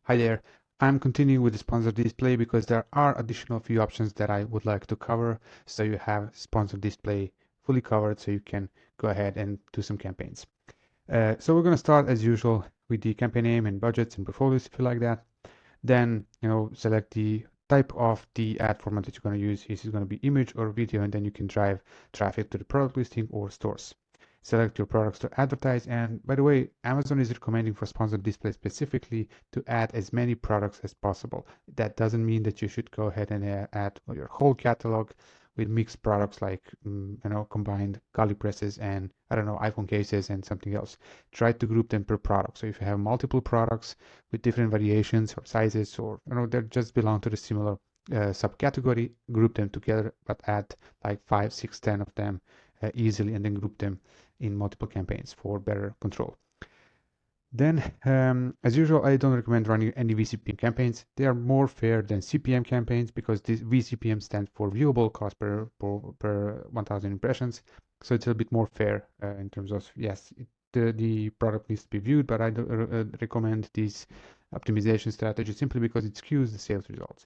Hi there. I'm continuing with the sponsored display because there are additional few options that I would like to cover. So you have sponsored display fully covered so you can go ahead and do some campaigns. So we're going to start as usual with the campaign name and budgets and portfolios if you like that. Then, select the type of the ad format that you're going to use. Is it going to be image or video? And then you can drive traffic to the product listing or stores. Select your products to advertise. And by the way, Amazon is recommending for sponsored display specifically to add as many products as possible. That doesn't mean that you should go ahead and add your whole catalog with mixed products like, combined garlic presses and, I don't know, iPhone cases and something else. Try to group them per product. So if you have multiple products with different variations or sizes, or, they just belong to the similar subcategory, group them together, but add like 5, 6, 10 of them easily and then group them in multiple campaigns for better control. Then, as usual, I don't recommend running any VCPM campaigns. They are more fair than CPM campaigns because this VCPM stands for viewable cost per 1,000 impressions. So it's a bit more fair in terms of, yes, the product needs to be viewed, but I don't recommend this optimization strategy simply because it skews the sales results.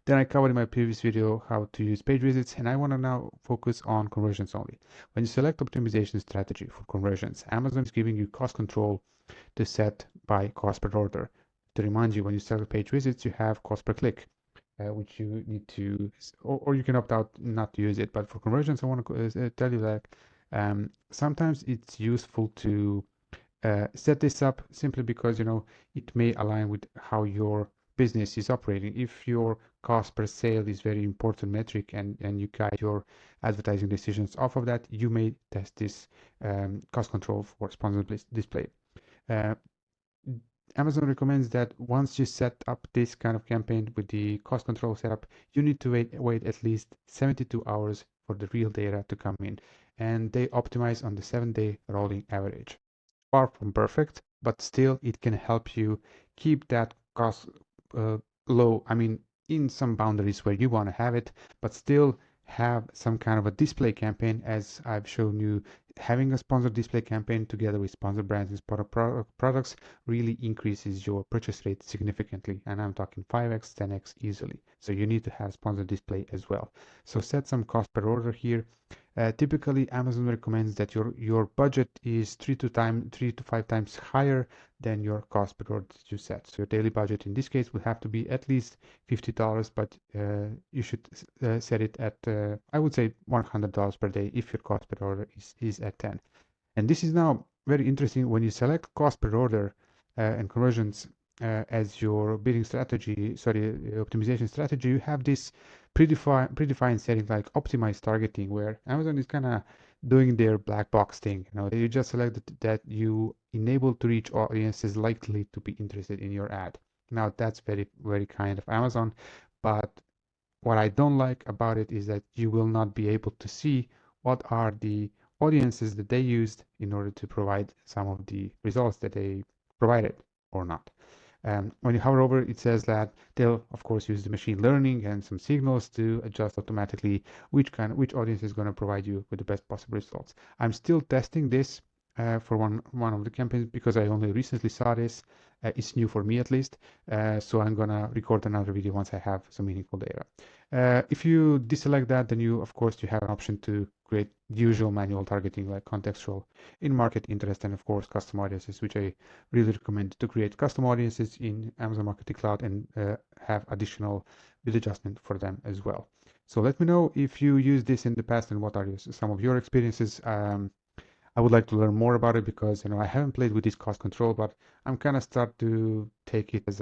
Then I covered in my previous video how to use page visits, and I want to now focus on conversions only. When you select optimization strategy for conversions, Amazon is giving you cost control to set by cost per order. To remind you, when you select page visits, you have cost per click, which you need to, or you can opt out not to use it. But for conversions, I want to tell you that sometimes it's useful to set this up simply because it may align with how your business is operating. If your cost per sale is very important metric and you guide your advertising decisions off of that, you may test this cost control for sponsored display. Uh, Amazon recommends that once you set up this kind of campaign with the cost control setup, you need to wait at least 72 hours for the real data to come in. And they optimize on the 7-day rolling average. Far from perfect, but still it can help you keep that cost uh, low. I mean, in some boundaries where you want to have it, but still have some kind of a display campaign. As I've shown you, having a sponsored display campaign together with sponsored brands and sponsored products really increases your purchase rate significantly. And I'm talking 5x, 10x easily. So you need to have sponsored display as well. So set some cost per order here. Typically, Amazon recommends that your budget is 3 to 5 times higher than your cost per order that you set. So your daily budget in this case would have to be at least $50, but you should set it at, I would say, $100 per day if your cost per order is at 10. And this is now very interesting when you select cost per order and conversions as your bidding strategy, optimization strategy, you have this predefined setting like optimized targeting, where Amazon is kind of doing their black box thing. You just select that you enable to reach audiences likely to be interested in your ad. Now that's very, very kind of Amazon, but what I don't like about it is that you will not be able to see what are the audiences that they used in order to provide some of the results that they provided or not. When you hover over, it says that they'll, of course, use the machine learning and some signals to adjust automatically which audience is going to provide you with the best possible results. I'm still testing this for one of the campaigns because I only recently saw this. It's new for me at least, so I'm gonna record another video once I have some meaningful data. If you deselect that, then of course, you have an option to create usual manual targeting like contextual, in-market interest, and of course, custom audiences, which I really recommend to create custom audiences in Amazon Marketing Cloud and have additional bid adjustment for them as well. So let me know if you used this in the past and what are some of your experiences. I would like to learn more about it because I haven't played with this cost control, but I'm kind of start to take it as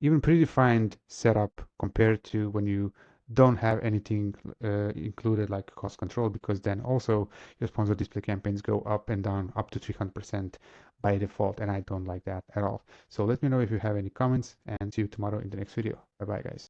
even predefined setup compared to when you don't have anything included like cost control, because then also your sponsored display campaigns go up and down up to 300% by default, and I don't like that at all. So let me know if you have any comments, and see you tomorrow in the next video. Bye bye, guys.